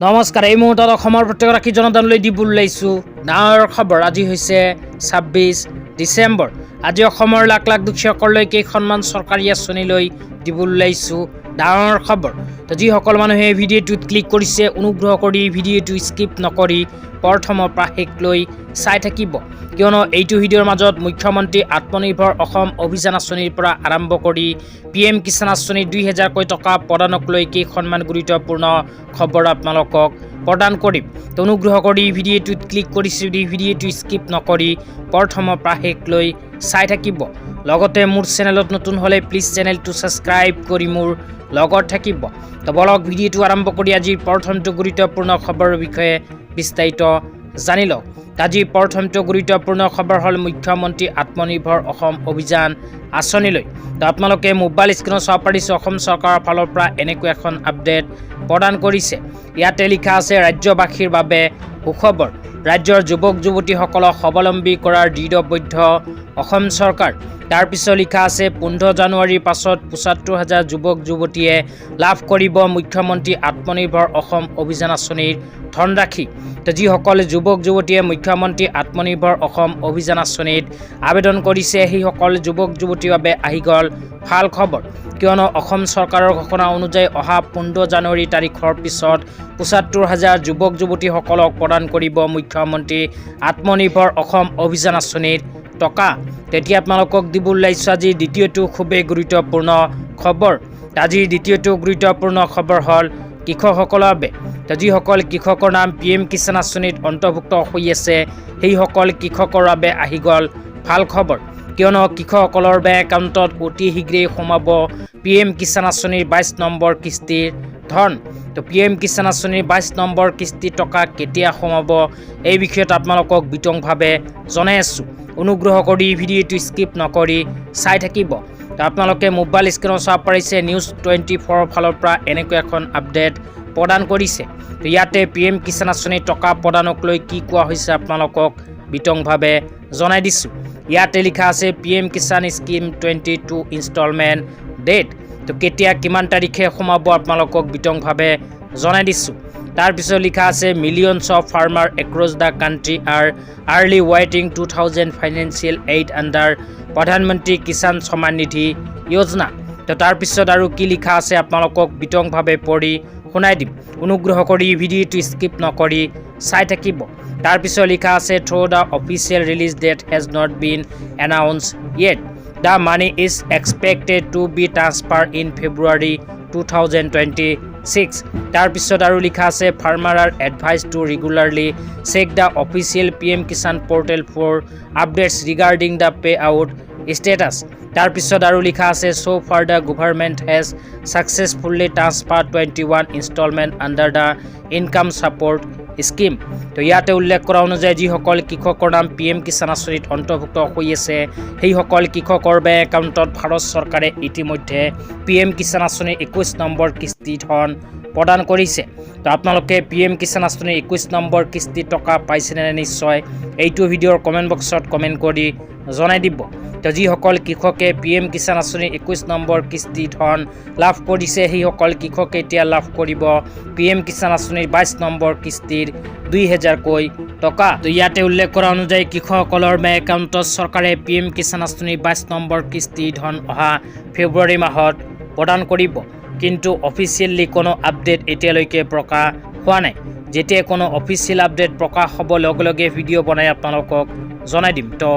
নমস্কাৰ। এই মুহূৰ্তত অসমৰ প্ৰত্যেকগৰাকী জনতালৈ দিব ওলাইছোঁ ডাঙৰ খবৰ। আজি হৈছে ২৬ ডিচেম্বৰ। আজি অসমৰ লাখ লাখ দুখীয়াসকললৈ কেইখনমান চৰকাৰী আঁচনিলৈ দিব ওলাইছোঁ ডাঙৰ খবৰ। তো যিসকল মানুহে ভিডিঅ'টোত ক্লিক কৰিছে, অনুগ্ৰহ কৰি ভিডিঅ'টো স্কিপ নকৰি প্ৰথমৰ পৰা শেষলৈ চাই থাকিব, কিয়নো এইটো ভিডিঅ'ৰ মাজত মুখ্যমন্ত্ৰী আত্মনিৰ্ভৰ অসম অভিযান আঁচনিৰ পৰা আৰম্ভ কৰি PM কিষাণ আঁচনি ২০০০ টকা প্ৰদানক লৈ কেইখনমান গুৰুত্বপূৰ্ণ খবৰ আপোনালোকক প্ৰদান কৰিম। তো অনুগ্ৰহ কৰি ভিডিঅ'টোত ক্লিক কৰিছে যদি ভিডিঅ'টো স্কিপ নকৰি প্ৰথমৰ পৰা শেষলৈ চাই থাকিব। লগতে মোৰ চেনেলত নতুন হ'লে প্লিজ চেনেলটো ছাবস্ক্ৰাইব কৰি মোৰ লগত থাকিব। তো বলক ভিডিঅ'টো আৰম্ভ কৰি আজিৰ প্ৰথমটো গুৰুত্বপূৰ্ণ খবৰৰ বিষয়ে বিস্তাৰিত জানি লওক। আজিৰ প্ৰথমটো গুৰুত্বপূৰ্ণ খবৰ হ'ল মুখ্যমন্ত্ৰী আত্মনিৰ্ভৰ অসম অভিযান আঁচনিলৈ। তো আপোনালোকে মোবাইল স্ক্ৰীনত চাব পাৰিছে, অসম চৰকাৰৰ ফালৰ পৰা এনেকৈ এখন আপডেট প্ৰদান কৰিছে। ইয়াতে লিখা আছে, ৰাজ্যবাসীৰ বাবে সুখবৰ। ৰাজ্যৰ যুৱক যুৱতীসকলক স্বাৱলম্বী কৰাৰ দৃঢ়বদ্ধ অসম চৰকাৰ। তাৰপিছত লিখা আছে, ১৫ জানুৱাৰীৰ পাছত ৭৫,০০০ যুৱক যুৱতীয়ে লাভ কৰিব মুখ্যমন্ত্ৰী আত্মনিৰ্ভৰ অসম অভিযান আঁচনিৰ ধনৰাশি। তো যিসকল যুৱক যুৱতীয়ে মুখ্যমন্ত্ৰী আত্মনিৰ্ভৰ অসম অভিযান আঁচনিত আবেদন কৰিছে, সেইসকল যুৱক যুৱতীৰ বাবে আহি গ'ল ভাল খবৰ, কিয়নো অসম চৰকাৰৰ ঘোষণা অনুযায়ী অহা ১৫ জানুৱাৰী তাৰিখৰ পিছত ৭৫,০০০ যুৱক যুৱতীসকলক প্ৰদান কৰিব মুখ্যমন্ত্ৰী আত্মনিৰ্ভৰ অসম অভিযান আঁচনিৰ টকা। তেতিয়া আপোনালোকক দিব ওলাইছোঁ আজি দ্বিতীয়টো খুবেই গুৰুত্বপূৰ্ণ খবৰ। আজিৰ দ্বিতীয়টো গুৰুত্বপূৰ্ণ খবৰ হ'ল কৃষকসকলৰ বাবে। তো যিসকল কৃষকৰ নাম PM কিষাণ আঁচনিত অন্তৰ্ভুক্ত হৈ আছে, সেইসকল কৃষকৰ বাবে আহি গ'ল ভাল খবৰ, কিয়নো কৃষকসকলৰ বেংক একাউণ্টত অতি শীঘ্ৰেই সোমাব PM কিষাণ আঁচনিৰ ২২ নম্বৰ কিস্তিৰ ধন। তো PM কিষাণ আঁচনিৰ ২২ নম্বৰ কিস্তিৰ টকা কেতিয়া সোমাব, এই বিষয়ত আপোনালোকক বিতংভাৱে জনাই আছোঁ। অনুগ্ৰহ কৰি ভিডিঅ'টো স্কিপ নকৰি চাই থাকিব। তো আপোনালোকে মোবাইল স্ক্ৰীনত চাব পাৰিছে, নিউজ 24ৰ ফালৰ পৰা এনেকৈ এখন আপডেট প্ৰদান কৰিছে। তো ইয়াতে PM কিষাণ আঁচনিৰ টকা প্ৰদানক লৈ কি কোৱা হৈছে আপোনালোকক বিতংভাৱে জনাই দিছোঁ। ইয়াতে লিখা আছে, PM Kisan scheme 22 installment date. তো কেতিয়া কিমান তাৰিখে সোমাব আপোনালোকক বিতংভাৱে জনাই দিছোঁ। তাৰপিছত লিখা আছে, millions of farmer across the country are early ৱেইটিং 2000 ফাইনেন্সিয়েল এইড আণ্ডাৰ প্ৰধানমন্ত্ৰী কিষাণ সন্মান নিধি যোজনা। তো তাৰপিছত আৰু কি লিখা আছে আপোনালোকক বিতংভাৱে পঢ়ি শুনাই দিম। অনুগ্ৰহ কৰি ভিডিঅ'টো স্কিপ নকৰি চাই থাকিব। তাৰপিছত লিখা আছে, through the official release date has not been announce yet. The money is expected to be transfer in February 2026। তাৰপিছত আৰু লিখা আছে, farmer are advise to regularly check the official PM Kisan portal for updates regarding the pay out status. তাৰপিছত আৰু লিখা আছে, so' far the government has successfully transfer 21 instalment under the income support scheme. তো ইয়াতে উল্লেখ কৰা অনুযায়ী যিসকল কৃষকৰ নাম PM কিষাণ আঁচনিত অন্তৰ্ভুক্ত হৈ আছে, সেইসকল কৃষকৰ বেংক একাউণ্টত ভাৰত চৰকাৰে ইতিমধ্যে PM কিষাণ আঁচনিৰ 21 নম্বৰ কিস্তি ধন প্ৰদান কৰিছে। তো আপোনালোকে PM কিষাণ আঁচনিৰ 21 নম্বৰ কিস্তি টকা পাইছেনে নিশ্চয় এইটো ভিডিঅ'ৰ কমেণ্ট বক্সত কমেণ্ট কৰি জনাই দিব। তো যিসকল কৃষকে PM কিষাণ আঁচনিৰ 21 নম্বৰ কিস্তি ধন লাভ কৰিছে, সেইসকল কৃষকে এতিয়া লাভ কৰিব PM কিষাণ আঁচনিৰ 22 নম্বৰ কিস্তিৰ ২০০০কৈ টকা। তো ইয়াতে উল্লেখ কৰা অনুযায়ী কৃষকসকলৰ বেংক একাউণ্টত চৰকাৰে PM কিষাণ আঁচনিৰ 22 নম্বৰ কিস্তি ধন অহা ফেব্ৰুৱাৰী মাহত প্ৰদান কৰিব, কিন্তু অফিচিয়েলি কোনো আপডেট এতিয়ালৈকে প্ৰকাশ হোৱা নাই। যেতিয়া কোনো অফিচিয়েল আপডেট প্ৰকাশ হ'ব, লগে লগে ভিডিঅ' বনাই আপোনালোকক জনাই দিম। তো